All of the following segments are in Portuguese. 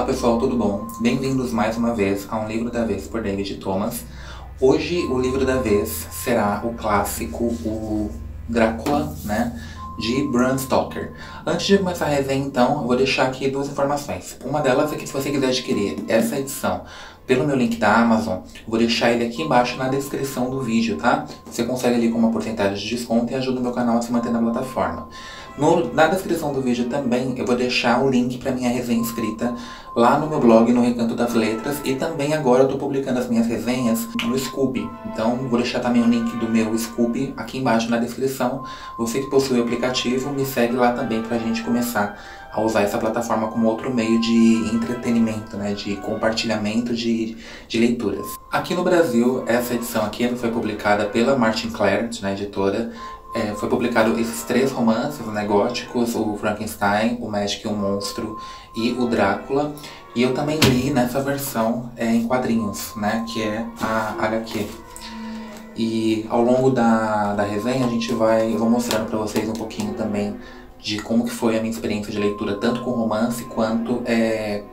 Olá pessoal, tudo bom? Bem-vindos mais uma vez a Um Livro da Vez por David Thomas. Hoje o livro da vez será o clássico, o Drácula, né, de Bram Stoker. Antes de começar a resenha então, eu vou deixar aqui duas informações. Uma delas é que se você quiser adquirir essa edição pelo meu link da Amazon, eu vou deixar ele aqui embaixo na descrição do vídeo, tá? Você consegue ali com uma porcentagem de desconto e ajuda o meu canal a se manter na plataforma. Na descrição do vídeo também eu vou deixar o link para minha resenha escrita lá no meu blog, no Recanto das Letras, e também agora eu estou publicando as minhas resenhas no Scoob. Então vou deixar também o link do meu Scoob aqui embaixo na descrição. Você que possui o aplicativo, me segue lá também para a gente começar a usar essa plataforma como outro meio de entretenimento, né, de compartilhamento de leituras. Aqui no Brasil, essa edição aqui foi publicada pela Martin Claret, na editora. Foi publicado esses três romances, né, góticos, o Frankenstein, o Magic e o Monstro e o Drácula. E eu também li nessa versão em quadrinhos, né, que é a HQ. E ao longo da resenha eu vou mostrando para vocês um pouquinho também de como que foi a minha experiência de leitura, tanto com romance quanto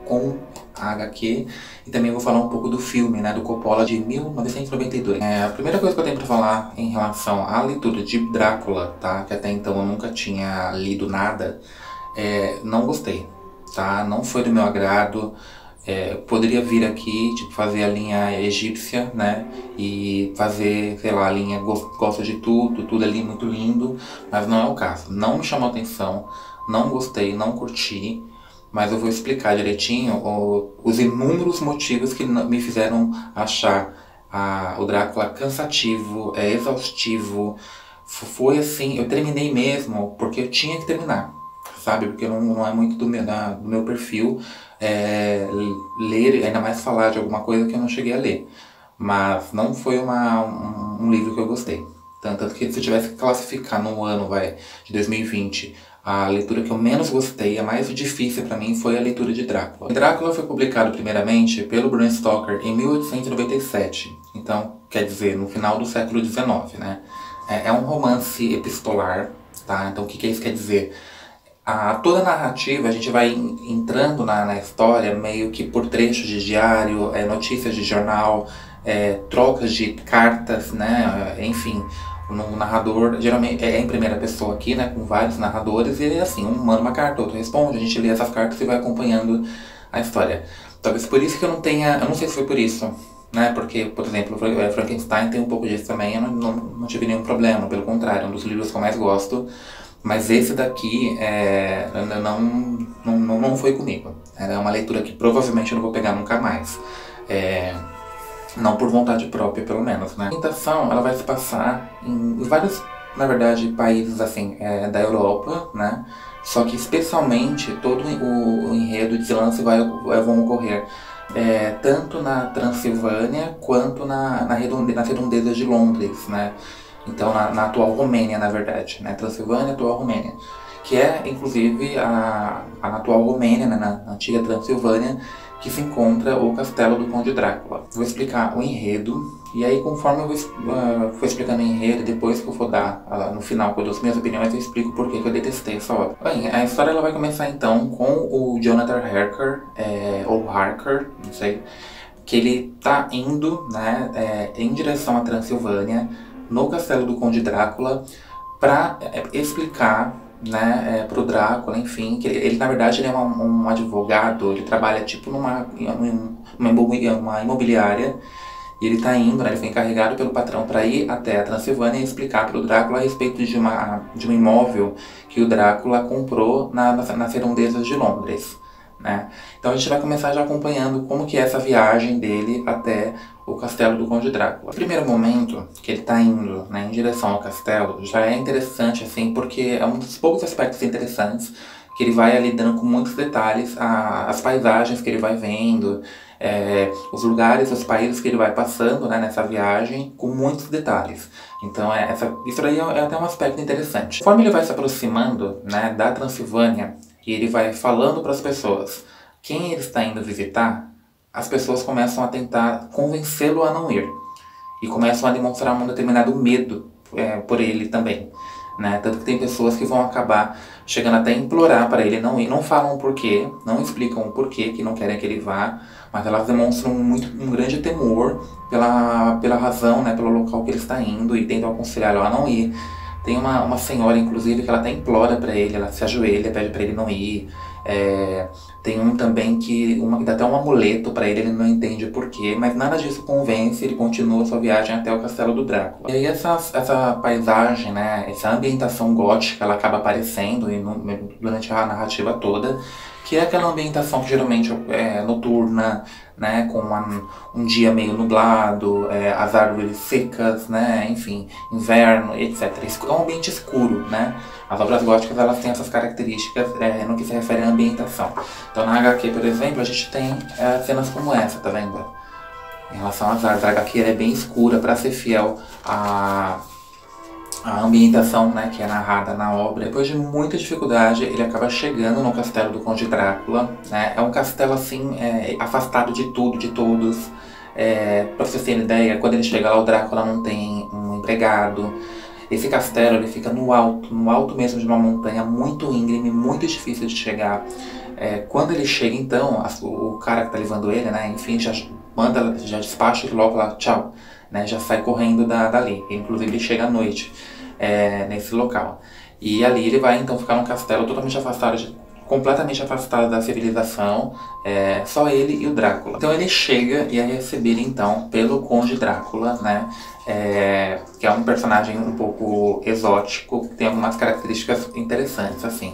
com a HQ. E também vou falar um pouco do filme, né, do Coppola, de 1992. A primeira coisa que eu tenho para falar em relação à leitura de Drácula, tá, que até então eu nunca tinha lido nada, não gostei, tá, não foi do meu agrado. Poderia vir aqui, tipo, fazer a linha egípcia, né, e fazer, sei lá, a linha gosta de tudo ali muito lindo, mas não é o caso. Não me chamou atenção, não gostei, não curti, mas eu vou explicar direitinho os inúmeros motivos que me fizeram achar o Drácula cansativo, exaustivo. Foi assim, eu terminei mesmo porque eu tinha que terminar, sabe, porque não é muito do meu perfil ler, ainda mais falar de alguma coisa que eu não cheguei a ler. Mas não foi um livro que eu gostei. Tanto que se eu tivesse que classificar no ano de 2020, a leitura que eu menos gostei, a mais difícil para mim, foi a leitura de Drácula. Drácula foi publicado primeiramente pelo Bram Stoker em 1897. Então, quer dizer, no final do século XIX, né? É um romance epistolar, tá? Então o que isso quer dizer? Toda a narrativa, a gente vai entrando na história meio que por trechos de diário, notícias de jornal, trocas de cartas, né, enfim. O narrador geralmente é em primeira pessoa aqui, né, com vários narradores, e assim, um manda uma carta, outro responde, a gente lê essas cartas e vai acompanhando a história. Talvez por isso que eu não sei se foi por isso, né, porque, por exemplo, Frankenstein tem um pouco disso também, eu não tive nenhum problema, pelo contrário, é um dos livros que eu mais gosto. Mas esse daqui não foi comigo. É uma leitura que provavelmente eu não vou pegar nunca mais. Não por vontade própria, pelo menos, né? A ambientação, ela vai se passar em vários, na verdade, países assim, da Europa, né? Só que especialmente todo o enredo de lance vão ocorrer tanto na Transilvânia quanto nas redondezas de Londres, né? Então, na atual Romênia, na verdade, né? Transilvânia, atual Romênia. Que é, inclusive, a atual Romênia, né? Na antiga Transilvânia, que se encontra o castelo do Conde Drácula. Vou explicar o enredo, e aí conforme eu for explicando o enredo, depois que eu for dar, no final, quando eu dou as minhas opiniões, eu explico por que eu detestei essa obra. Bem, a história ela vai começar então com o Jonathan Harker, ou Harker, não sei, que ele tá indo, né, em direção à Transilvânia, no castelo do Conde Drácula, para explicar, né, pro Drácula, enfim, que ele na verdade ele é um advogado, ele trabalha tipo numa imobiliária, e ele tá indo, né, ele foi encarregado pelo patrão para ir até a Transilvânia e explicar pro Drácula a respeito de um imóvel que o Drácula comprou nas redondezas de Londres, né? Então a gente vai começar já acompanhando como que é essa viagem dele até o castelo do Conde Drácula. No primeiro momento que ele está indo, né, em direção ao castelo, já é interessante assim, porque é um dos poucos aspectos interessantes que ele vai ali dando com muitos detalhes as paisagens que ele vai vendo, os lugares, os países que ele vai passando, né, nessa viagem, com muitos detalhes. Então isso aí é até um aspecto interessante. Conforme ele vai se aproximando, né, da Transilvânia, e ele vai falando para as pessoas quem ele está indo visitar, as pessoas começam a tentar convencê-lo a não ir. E começam a demonstrar um determinado medo por ele também, né? Tanto que tem pessoas que vão acabar chegando até a implorar para ele não ir, não falam o porquê, não explicam o porquê que não querem que ele vá, mas elas demonstram um grande temor pela razão, né, pelo local que ele está indo e tentam aconselhá-lo a não ir. Tem uma senhora, inclusive, que ela até implora para ele, ela se ajoelha, pede para ele não ir. Tem um também que dá até um amuleto para ele não entende o porquê, mas nada disso convence, ele continua sua viagem até o castelo do Drácula. E aí essa paisagem, né, essa ambientação gótica, ela acaba aparecendo durante a narrativa toda, que é aquela ambientação que geralmente é noturna, né, com um dia meio nublado, as árvores secas, né, enfim, inverno, etc. É um ambiente escuro, né. As obras góticas, elas têm essas características no que se refere à ambientação. Então na HQ, por exemplo, a gente tem cenas como essa, tá vendo? Em relação às árvores, a HQ é bem escura para ser fiel a ambientação, né, que é narrada na obra. Depois de muita dificuldade, ele acaba chegando no castelo do Conde Drácula, né? É um castelo assim, afastado de tudo, de todos. Pra vocês terem ideia, quando ele chega lá, o Drácula não tem um empregado. Esse castelo, ele fica no alto mesmo de uma montanha muito íngreme, muito difícil de chegar. Quando ele chega, então, o cara que tá levando ele, né, enfim, já despacha ele logo lá, tchau. Né, já sai correndo dali. Inclusive ele chega à noite nesse local. E ali ele vai então ficar num castelo totalmente afastado, completamente afastado da civilização, só ele e o Drácula. Então ele chega e é recebido então pelo Conde Drácula, né, que é um personagem um pouco exótico, que tem algumas características interessantes, assim.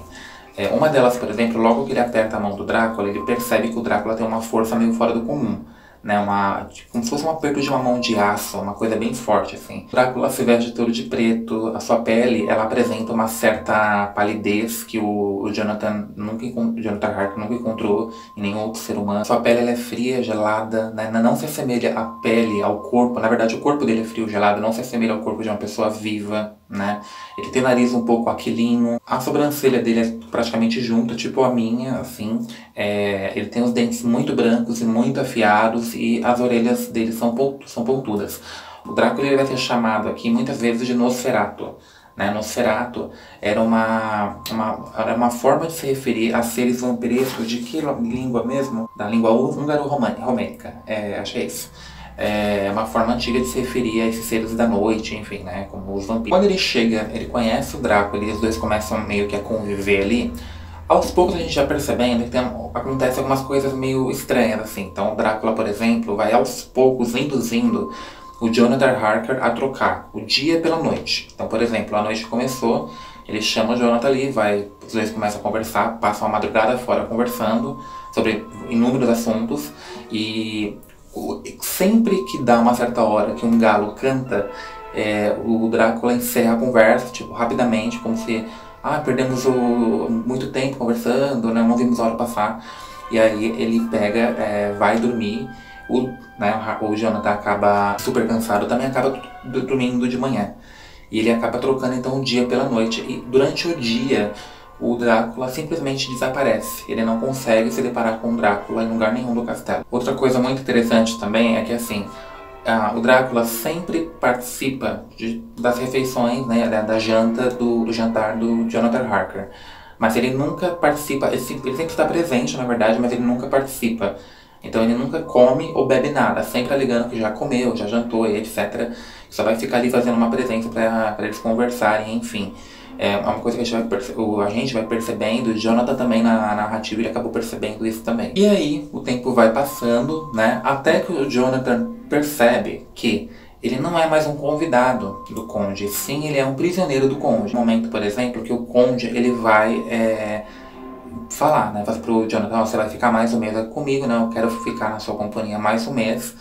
Uma delas, por exemplo, logo que ele aperta a mão do Drácula, ele percebe que o Drácula tem uma força meio fora do comum. Né, tipo, como se fosse um aperto de uma mão de aço, uma coisa bem forte, assim. Drácula se veste todo de preto, a sua pele, ela apresenta uma certa palidez que o Jonathan Harker nunca encontrou em nenhum outro ser humano. Sua pele, ela é fria, gelada, né, não se assemelha à pele, ao corpo. Na verdade, o corpo dele é frio, gelado, não se assemelha ao corpo de uma pessoa viva, né. Ele tem o nariz um pouco aquilino, a sobrancelha dele é praticamente junta, tipo a minha, assim. Ele tem os dentes muito brancos e muito afiados e as orelhas dele são pontudas. O Drácula, ele vai ser chamado aqui muitas vezes de Nosferatu. Né? Nosferatu era uma forma de se referir a seres vampirescos de que língua mesmo? Da língua húngaro-romênica, acho que é isso. É uma forma antiga de se referir a esses seres da noite, enfim, né, como os vampiros. Quando ele chega, ele conhece o Drácula e os dois começam meio que a conviver ali. Aos poucos a gente já percebendo que acontece algumas coisas meio estranhas, assim. Então o Drácula, por exemplo, vai aos poucos induzindo o Jonathan Harker a trocar o dia pela noite. Então, por exemplo, a noite começou, ele chama o Jonathan ali, os dois começam a conversar, passam a madrugada fora conversando sobre inúmeros assuntos e sempre que dá uma certa hora que um galo canta, o Drácula encerra a conversa, tipo, rapidamente, como se perdemos muito tempo conversando, né, não vimos a hora passar. E aí ele pega, vai dormir, o Jonathan acaba super cansado, também acaba dormindo de manhã. E ele acaba trocando então o dia pela noite. E durante o dia, o Drácula simplesmente desaparece. Ele não consegue se deparar com o Drácula em lugar nenhum do castelo. Outra coisa muito interessante também é que assim, o Drácula sempre participa das refeições, né, da janta, do jantar do Jonathan Harker. Mas ele nunca participa, ele sempre está presente, na verdade, mas ele nunca participa. Então ele nunca come ou bebe nada, sempre alegando que já comeu, já jantou e etc. Só vai ficar ali fazendo uma presença para eles conversarem, enfim. É uma coisa que a gente vai percebendo, o Jonathan também na narrativa ele acabou percebendo isso também. E aí o tempo vai passando, né, até que o Jonathan percebe que ele não é mais um convidado do Conde, sim, ele é um prisioneiro do Conde. No momento, por exemplo, que o Conde ele vai falar, né, fala pro Jonathan, você vai ficar mais um mês comigo, né, eu quero ficar na sua companhia mais um mês.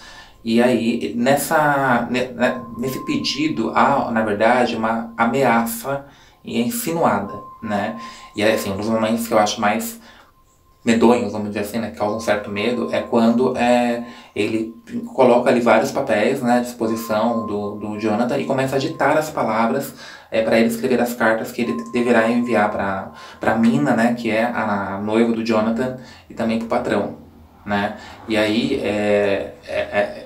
E aí, nesse pedido, há, na verdade, uma ameaça insinuada, né? E aí, assim, um dos momentos que eu acho mais medonhos, vamos dizer assim, né, que causam um certo medo, é quando ele coloca ali vários papéis, né, à disposição do Jonathan e começa a ditar as palavras para ele escrever as cartas que ele deverá enviar para Mina, né, que é a noiva do Jonathan, e também para o patrão, né? E aí,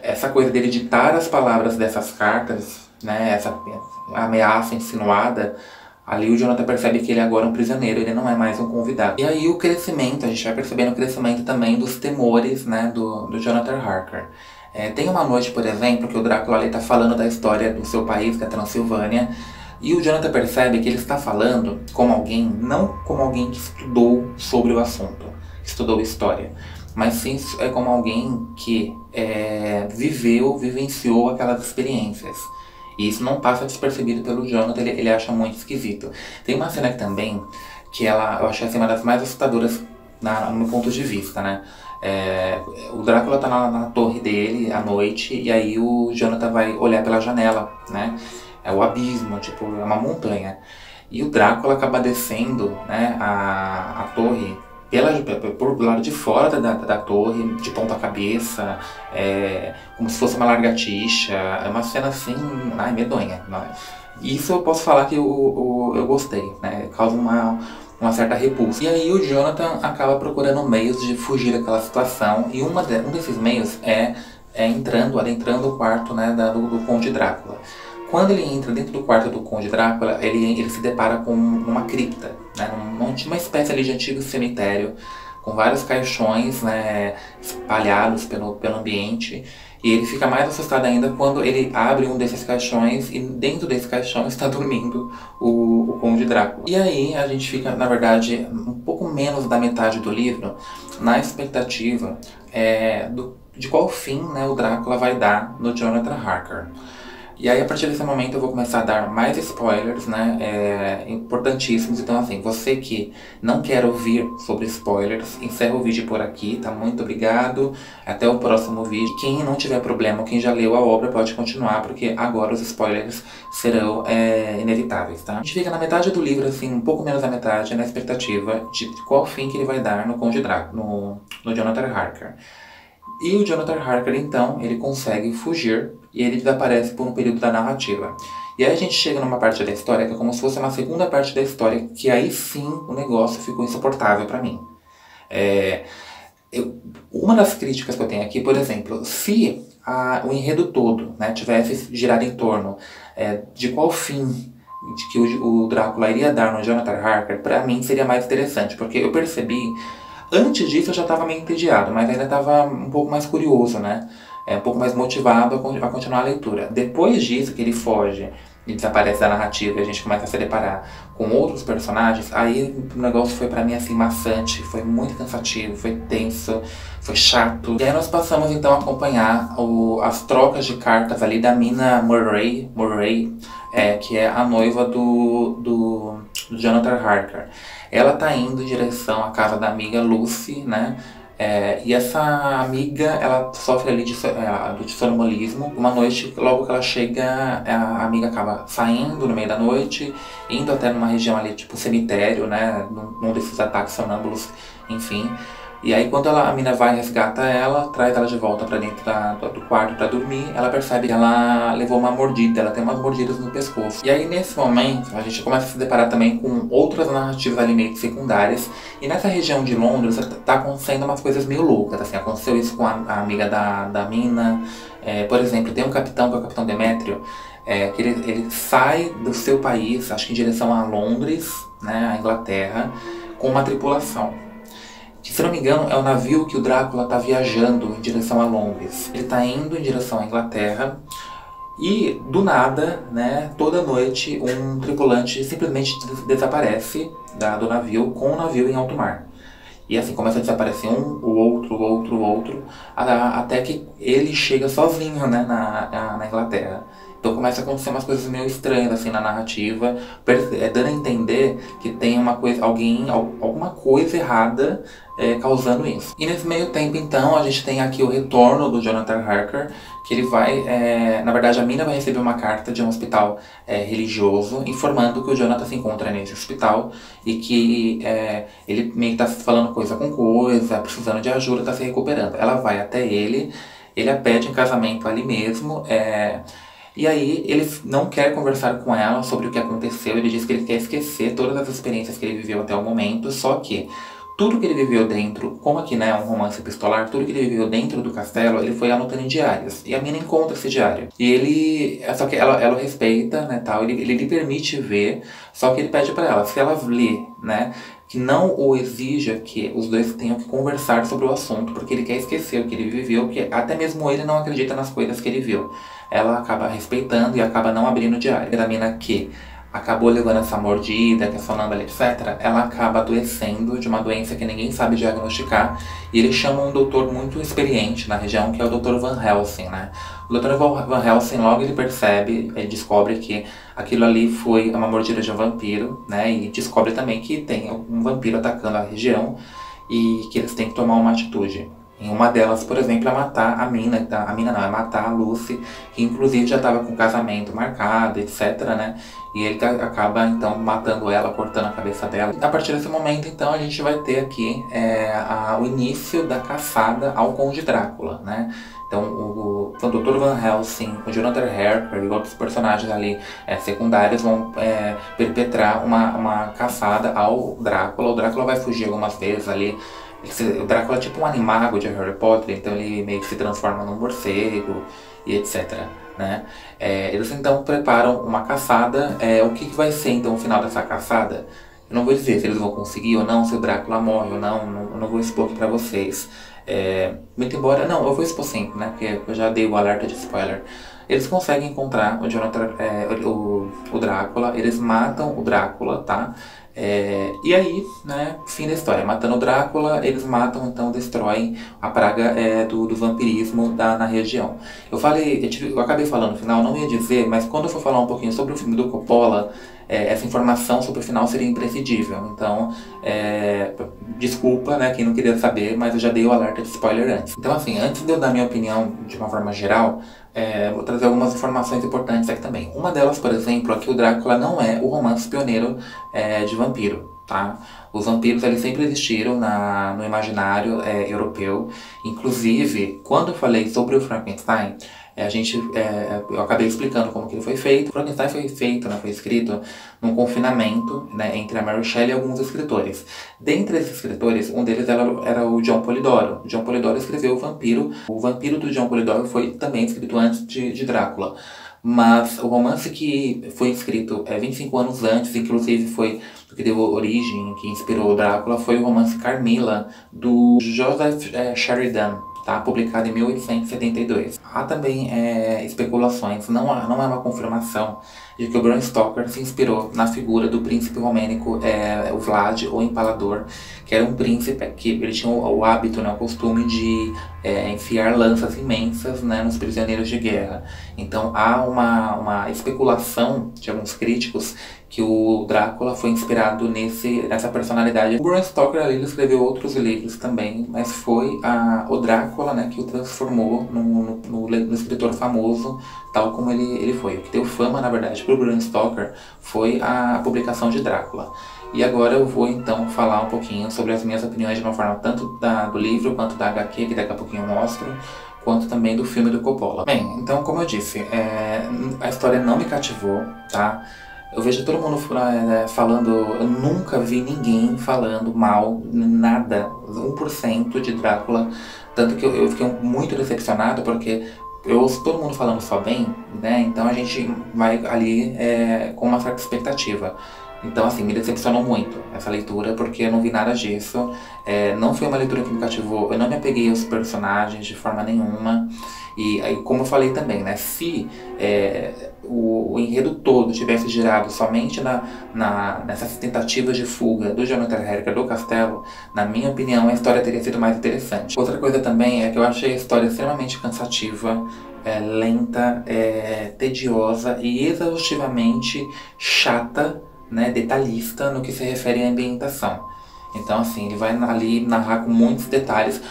essa coisa dele ditar as palavras dessas cartas, né, essa ameaça insinuada, Ali o Jonathan percebe que ele agora é um prisioneiro, ele não é mais um convidado. E aí o crescimento, a gente vai percebendo o crescimento também dos temores, né, do Jonathan Harker. Tem uma noite, por exemplo, que o Drácula ali tá falando da história do seu país, que é a Transilvânia, e o Jonathan percebe que ele está falando como alguém, não como alguém que estudou sobre o assunto, estudou história, mas sim como alguém que vivenciou aquelas experiências. E isso não passa despercebido pelo Jonathan, ele acha muito esquisito. Tem uma cena aqui também, que eu achei assim, uma das mais assustadoras no meu ponto de vista, né? O Drácula tá na torre dele à noite, e aí o Jonathan vai olhar pela janela, né? É o abismo, tipo, é uma montanha. E o Drácula acaba descendo, né, a torre por lado de fora da torre, de ponta cabeça, como se fosse uma lagartixa. É uma cena assim, medonha. Isso eu posso falar que eu gostei, né? Causa uma certa repulsa. E aí o Jonathan acaba procurando meios de fugir daquela situação, e um desses meios é adentrando o quarto, né, do Conde Drácula. Quando ele entra dentro do quarto do Conde Drácula, ele se depara com uma cripta, né, uma espécie ali de antigo cemitério, com vários caixões, né, espalhados pelo ambiente. E ele fica mais assustado ainda quando ele abre um desses caixões, e dentro desse caixão está dormindo o Conde Drácula. E aí a gente fica, na verdade, um pouco menos da metade do livro, na expectativa de qual fim, né, o Drácula vai dar no Jonathan Harker. E aí, a partir desse momento, eu vou começar a dar mais spoilers, né, importantíssimos. Então, assim, você que não quer ouvir sobre spoilers, encerra o vídeo por aqui, tá? Muito obrigado, até o próximo vídeo. Quem não tiver problema, quem já leu a obra, pode continuar, porque agora os spoilers serão inevitáveis, tá? A gente fica na metade do livro, assim, um pouco menos da metade, na expectativa de qual fim que ele vai dar no Conde Drácula, no Jonathan Harker. E o Jonathan Harker, então, ele consegue fugir e ele desaparece por um período da narrativa. E aí a gente chega numa parte da história que é como se fosse uma segunda parte da história, que aí sim o negócio ficou insuportável pra mim. Uma das críticas que eu tenho aqui, por exemplo, se o enredo todo, né, tivesse girado em torno de qual fim de que o Drácula iria dar no Jonathan Harker, pra mim seria mais interessante, porque eu percebi. Antes disso eu já estava meio entediado, mas ainda estava um pouco mais curioso, né? Um pouco mais motivado a continuar a leitura. Depois disso, que ele foge e desaparece da narrativa e a gente começa a se deparar com outros personagens, aí o negócio foi pra mim assim maçante, foi muito cansativo, foi tenso, foi chato. E aí nós passamos então a acompanhar as trocas de cartas ali da Mina Murray, que é a noiva do Jonathan Harker. Ela tá indo em direção à casa da amiga Lucy, né? E essa amiga, ela sofre ali de sonambulismo. Uma noite, logo que ela chega, a amiga acaba saindo no meio da noite, indo até numa região ali, tipo cemitério, né? Num desses ataques sonâmbulos, enfim. E aí quando a mina vai resgata ela, traz ela de volta pra dentro do quarto pra dormir, ela percebe que ela levou uma mordida, ela tem umas mordidas no pescoço. E aí nesse momento a gente começa a se deparar também com outras narrativas ali meio secundárias. E nessa região de Londres tá acontecendo umas coisas meio loucas, assim, aconteceu isso com a amiga da mina. Por exemplo, tem um capitão, que é o Capitão Demétrio, que ele sai do seu país, acho que em direção a Londres, né, a Inglaterra, com uma tripulação. Que, se não me engano, é o navio que o Drácula está viajando em direção a Londres. Ele está indo em direção à Inglaterra e, do nada, né, toda noite, um tripulante simplesmente desaparece do navio com o navio em alto mar. E assim começa a desaparecer o outro, até que ele chega sozinho, né, na Inglaterra. Então começa a acontecer umas coisas meio estranhas assim na narrativa, dando a entender que tem alguma coisa errada causando isso. E nesse meio tempo, então, a gente tem aqui o retorno do Jonathan Harker, que ele vai, na verdade a mina vai receber uma carta de um hospital religioso, informando que o Jonathan se encontra nesse hospital e que ele meio que tá falando coisa com coisa, precisando de ajuda, tá se recuperando. Ela vai até ele a pede em casamento ali mesmo, e aí ele não quer conversar com ela sobre o que aconteceu, ele diz que ele quer esquecer todas as experiências que ele viveu até o momento, só que tudo que ele viveu dentro, como aqui, né, é um romance epistolar, tudo que ele viveu dentro do castelo, ele foi anotando em diários. E a mina encontra esse diário. E ele, só que ela o respeita, né, tal, ele lhe permite ver, só que ele pede pra ela, se ela ler, né, que não o exija que os dois tenham que conversar sobre o assunto, porque ele quer esquecer o que ele viveu, porque até mesmo ele não acredita nas coisas que ele viu. Ela acaba respeitando e acaba não abrindo o diário. Da mina que acabou levando essa mordida, que é sonâmbula, etc., ela acaba adoecendo de uma doença que ninguém sabe diagnosticar, e eles chamam um doutor muito experiente na região, que é o Dr. Van Helsing, né? O Dr. Van Helsing logo ele percebe, ele descobre que aquilo ali foi uma mordida de um vampiro, né? E descobre também que tem um vampiro atacando a região e que eles têm que tomar uma atitude. Em uma delas, por exemplo, é matar a mina, é matar a Lucy, que inclusive já estava com o casamento marcado, etc, né? E ele acaba, então, matando ela, cortando a cabeça dela. A partir desse momento, então, a gente vai ter aqui o início da caçada ao Conde Drácula, né? Então, o Dr. Van Helsing, o Jonathan Harker e outros personagens ali secundários vão perpetrar uma caçada ao Drácula. O Drácula vai fugir algumas vezes ali. O Drácula é tipo um animago de Harry Potter, então ele meio que se transforma num morcego e etc, né? Eles então preparam uma caçada. O que vai ser então o final dessa caçada? Eu não vou dizer se eles vão conseguir ou não, se o Drácula morre ou não, não vou expor aqui pra vocês. Muito embora, não, eu vou expor sempre, né? Porque eu já dei o alerta de spoiler. Eles conseguem encontrar o Jonathan, o Drácula, eles matam o Drácula, tá? E aí, né, fim da história. Matando o Drácula, eles matam, então destroem a praga do vampirismo na região. Eu acabei falando no final, não ia dizer, mas quando eu for falar um pouquinho sobre o filme do Coppola, essa informação sobre o final seria imprescindível. Então, desculpa, né, quem não queria saber, mas eu já dei o alerta de spoiler antes. Então, assim, antes de eu dar minha opinião de uma forma geral, vou trazer algumas informações importantes aqui também. Uma delas, por exemplo, é que o Drácula não é o romance pioneiro de vampiro, tá? Os vampiros eles sempre existiram no imaginário europeu. Inclusive, quando eu falei sobre o Frankenstein, eu acabei explicando como que ele foi feito. O Frankenstein foi feito, né, foi escrito num confinamento, né, entre a Mary Shelley e alguns escritores. Dentre esses escritores, um deles era o John Polidoro. O John Polidoro escreveu o Vampiro. O Vampiro do John Polidoro foi também escrito antes de Drácula. Mas o romance que foi escrito 25 anos antes, inclusive foi o que deu origem, que inspirou o Drácula, foi o romance Carmilla, do Joseph Sheridan, tá? Publicado em 1872. Há também especulações, não é uma confirmação, de que o Bram Stoker se inspirou na figura do príncipe romênico, o Vlad, o Empalador, que era um príncipe que ele tinha o hábito, né, o costume de enfiar lanças imensas, né, nos prisioneiros de guerra. Então há uma especulação de alguns críticos que o Drácula foi inspirado nessa personalidade. O Bram Stoker ele escreveu outros livros também, mas foi o Drácula, né, que o transformou no escritor famoso, tal como ele foi. O que deu fama, na verdade, para o Bram Stoker foi a publicação de Drácula. E agora eu vou então falar um pouquinho sobre as minhas opiniões de uma forma tanto do livro quanto da HQ, que daqui a pouquinho eu mostro, quanto também do filme do Coppola. Bem, então como eu disse, a história não me cativou, tá? Eu vejo todo mundo falando, eu nunca vi ninguém falando mal, nada, 1% de Drácula, tanto que eu fiquei muito decepcionado porque eu ouço todo mundo falando só bem, né? Então a gente vai ali com uma certa expectativa. Então, assim, me decepcionou muito essa leitura, porque eu não vi nada disso. Não foi uma leitura que me cativou, eu não me apeguei aos personagens de forma nenhuma. E aí, como eu falei também, né, se o enredo todo tivesse girado somente nessas tentativas de fuga do Jonathan Harker do castelo, na minha opinião, a história teria sido mais interessante. Outra coisa também é que eu achei a história extremamente cansativa, lenta, tediosa e exaustivamente chata, né, detalhista no que se refere à ambientação. Então, assim, ele vai ali narrar com muitos detalhes.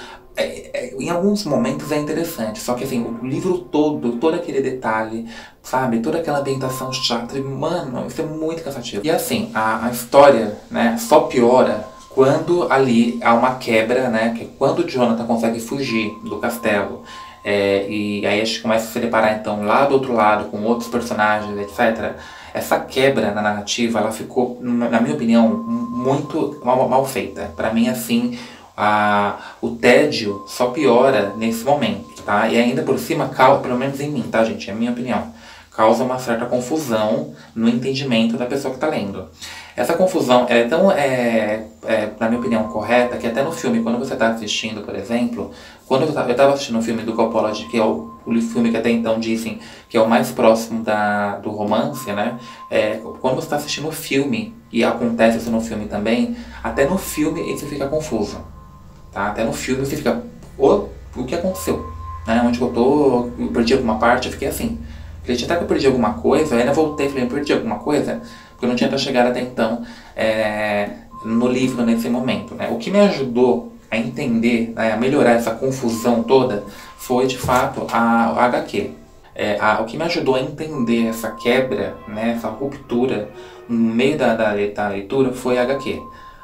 Em alguns momentos é interessante, só que assim, o livro todo aquele detalhe, sabe, toda aquela ambientação chata, mano, isso é muito cansativo. E assim, a história, né, só piora quando ali há uma quebra, né, que é quando o Jonathan consegue fugir do castelo, E aí a gente começa a se deparar então lá do outro lado com outros personagens, etc. Essa quebra na narrativa, ela ficou, na minha opinião, muito mal feita. Pra mim, assim, o tédio só piora nesse momento, tá? E ainda por cima, pelo menos em mim, tá, gente? É a minha opinião. Causa uma certa confusão no entendimento da pessoa que tá lendo. Essa confusão é tão, na minha opinião, correta, que até no filme, quando você está assistindo, por exemplo, quando eu estava assistindo o filme do Coppola, que é o filme que até então dizem que é o mais próximo do romance, né? Quando você está assistindo o filme, e acontece isso no filme também, até no filme você fica confuso, tá? Até no filme você fica, o que aconteceu? Né? Onde eu tô, eu perdi alguma parte, eu fiquei assim. Acredito até que eu perdi alguma coisa, aí eu voltei e falei, eu perdi alguma coisa? Porque eu não tinha chegado até então no livro nesse momento, né? O que me ajudou a entender, né, a melhorar essa confusão toda, foi de fato a HQ. O que me ajudou a entender essa quebra, né, essa ruptura no meio da leitura foi a HQ.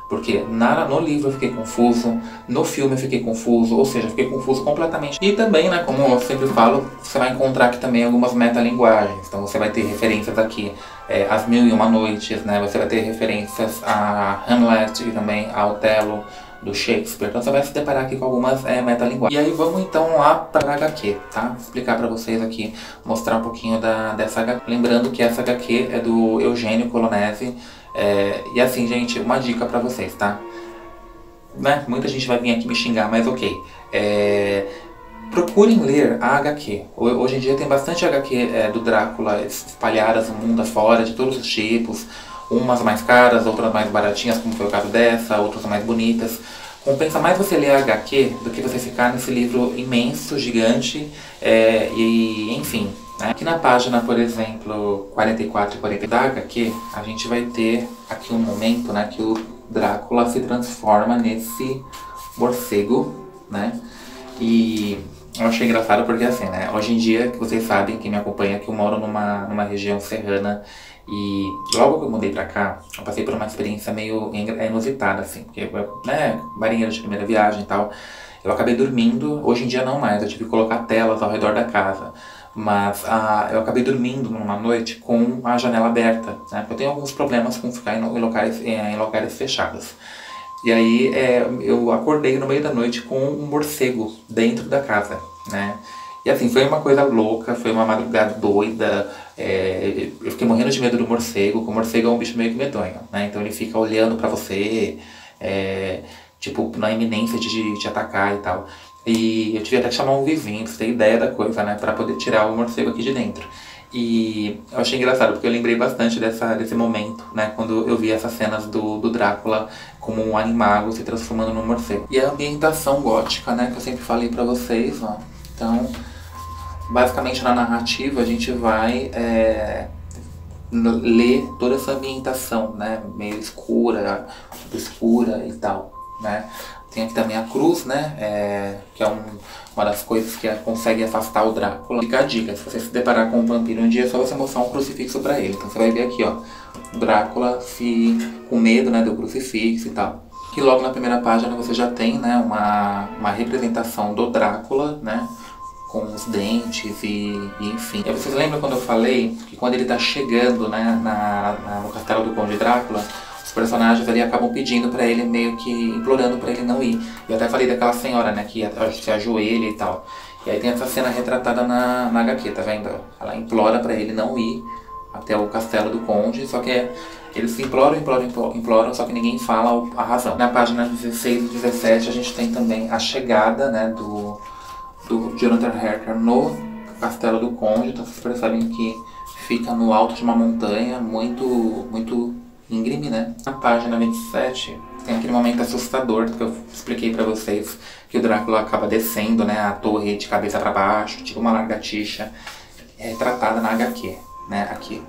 Porque no livro eu fiquei confuso, no filme eu fiquei confuso, ou seja, eu fiquei confuso completamente. E também, né, como eu sempre falo, você vai encontrar aqui também algumas metalinguagens. Então você vai ter referências aqui às Mil e Uma Noites, né, você vai ter referências a Hamlet e também a Otelo do Shakespeare. Então você vai se deparar aqui com algumas metalinguagens. E aí vamos então lá para a HQ, tá? Vou explicar para vocês aqui, mostrar um pouquinho dessa HQ. Lembrando que essa HQ é do Eugênio Colonese. E assim, gente, uma dica pra vocês, tá? Né? Muita gente vai vir aqui me xingar, mas ok. Procurem ler a HQ. Hoje em dia tem bastante HQ do Drácula espalhadas no mundo afora, de todos os tipos. Umas mais caras, outras mais baratinhas, como foi o caso dessa, outras mais bonitas. Compensa mais você ler a HQ do que você ficar nesse livro imenso, gigante, enfim. Aqui na página, por exemplo, 44 e 40 da HQ, a gente vai ter aqui um momento, né, que o Drácula se transforma nesse morcego, né? E eu achei engraçado porque assim, né, hoje em dia, vocês sabem, quem me acompanha, que eu moro numa região serrana e logo que eu mudei pra cá, eu passei por uma experiência meio inusitada, assim, porque, né, marinheiro de primeira viagem e tal, eu acabei dormindo, hoje em dia não mais, eu tive que colocar telas ao redor da casa. Mas eu acabei dormindo numa noite com a janela aberta, né? Porque eu tenho alguns problemas com ficar em locais fechados. E aí eu acordei no meio da noite com um morcego dentro da casa, né? E assim, foi uma coisa louca, foi uma madrugada doida. Eu fiquei morrendo de medo do morcego, porque o morcego é um bicho meio que medonho, né? Então ele fica olhando pra você, tipo, na iminência de te atacar e tal. E eu tive até que chamar um vizinho, pra você ter ideia da coisa, né? Pra poder tirar o morcego aqui de dentro. E eu achei engraçado, porque eu lembrei bastante desse momento, né? Quando eu vi essas cenas do Drácula como um animago se transformando num morcego. E a ambientação gótica, né? Que eu sempre falei pra vocês, ó. Então, basicamente na narrativa a gente vai ler toda essa ambientação, né? Meio escura, obscura e tal, né? Tem aqui também a cruz, né? Que é uma das coisas que consegue afastar o Drácula. Fica a dica, se você se deparar com um vampiro um dia, é só você mostrar um crucifixo pra ele. Então você vai ver aqui, ó, o Drácula com medo, né, do crucifixo e tal. Que logo na primeira página você já tem, né, uma representação do Drácula, né, com os dentes e enfim. E vocês lembram quando eu falei que quando ele tá chegando, né, no castelo do Conde Drácula, os personagens ali acabam pedindo pra ele, meio que implorando pra ele não ir. Eu até falei daquela senhora, né, que se ajoelha e tal. E aí tem essa cena retratada na HQ, tá vendo? Ela implora pra ele não ir até o castelo do Conde, só que eles imploram, só que ninguém fala a razão. Na página 16 e 17 a gente tem também a chegada, né, do Jonathan Harker no castelo do Conde. Então vocês percebem que fica no alto de uma montanha, muito íngreme, né? Na página 27 tem aquele momento assustador que eu expliquei pra vocês, que o Drácula acaba descendo, né, a torre de cabeça pra baixo, tipo uma lagartixa, tratada na HQ, né, aqui.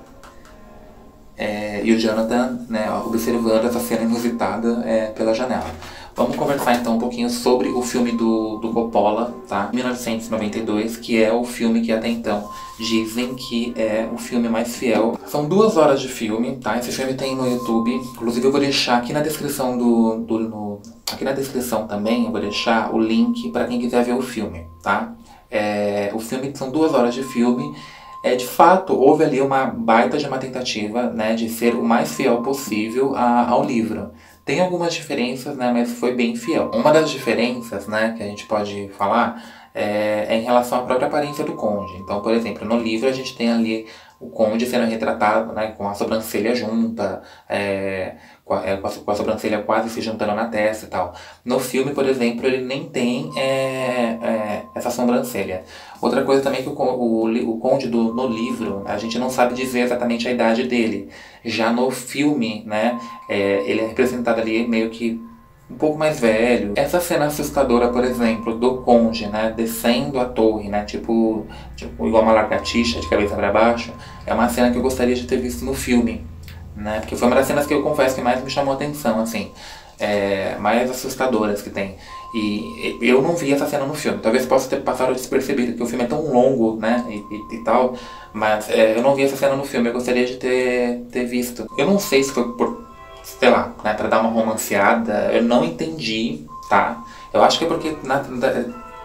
E o Jonathan, né, observando essa cena inusitada pela janela. Vamos conversar então um pouquinho sobre o filme do Coppola, tá? 1992, que é o filme que até então dizem que é o filme mais fiel. São 2 horas de filme, tá? Esse filme tem no YouTube. Inclusive eu vou deixar aqui na descrição aqui na descrição também, eu vou deixar o link para quem quiser ver o filme, tá? O filme são 2 horas de filme. De fato, houve ali uma baita de uma tentativa, né, de ser o mais fiel possível ao livro. Tem algumas diferenças, né, mas foi bem fiel. Uma das diferenças, né, que a gente pode falar em relação à própria aparência do conde. Então, por exemplo, no livro a gente tem ali o conde sendo retratado, né, com a sobrancelha junta, com a sobrancelha quase se juntando na testa e tal. No filme, por exemplo, ele nem tem essa sobrancelha. Outra coisa também é que o conde no livro, a gente não sabe dizer exatamente a idade dele. Já no filme, né, ele é representado ali meio que um pouco mais velho. Essa cena assustadora, por exemplo, do conde, né, descendo a torre, né, tipo igual uma lagartixa de cabeça para baixo, é uma cena que eu gostaria de ter visto no filme, né, porque foi uma das cenas que eu confesso que mais me chamou a atenção, assim, mais assustadoras que tem. E eu não vi essa cena no filme. Talvez possa ter passado despercebido, porque o filme é tão longo, né, e tal, mas eu não vi essa cena no filme. Eu gostaria de ter visto. Eu não sei se foi por, sei lá, né, pra dar uma romanceada, eu não entendi, tá? Eu acho que é porque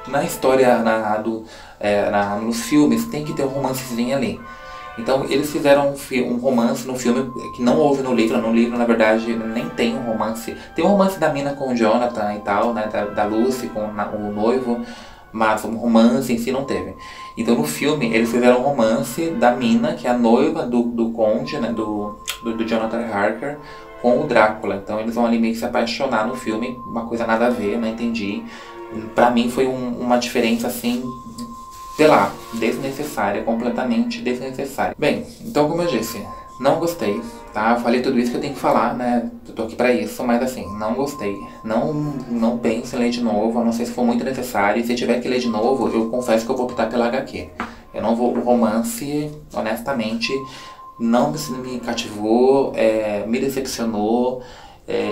na história nos filmes tem que ter um romancezinho ali. Então eles fizeram um romance no filme que não houve no livro. No livro, na verdade, nem tem um romance. Tem um romance da Mina com o Jonathan e tal, né, da Lucy com o noivo, mas um romance em si não teve. Então no filme eles fizeram um romance da Mina, que é a noiva do conde, né, do Jonathan Harker, com o Drácula. Então eles vão ali meio que se apaixonar no filme, uma coisa nada a ver, não entendi. Pra mim foi uma diferença assim, sei lá, desnecessária, completamente desnecessária. Bem, então como eu disse, não gostei, tá? Eu falei tudo isso que eu tenho que falar, né? Eu tô aqui pra isso, mas assim, não gostei. Não penso em ler de novo, a não ser se for muito necessário. E se tiver que ler de novo, eu confesso que eu vou optar pela HQ. Eu não vou... O romance, honestamente, não me cativou, me decepcionou,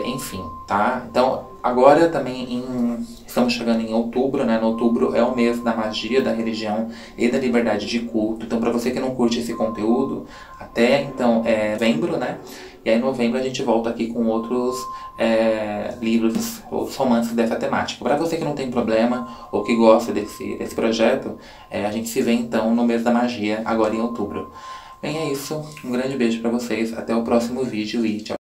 enfim, tá? Então, agora também estamos chegando em outubro, né? No outubro é o mês da magia, da religião e da liberdade de culto. Então, para você que não curte esse conteúdo, até então novembro, né? E aí em novembro a gente volta aqui com outros livros, outros romances dessa temática. Para você que não tem problema ou que gosta desse projeto, a gente se vê então no mês da magia, agora em outubro. Bem, é isso. Um grande beijo pra vocês. Até o próximo vídeo e tchau.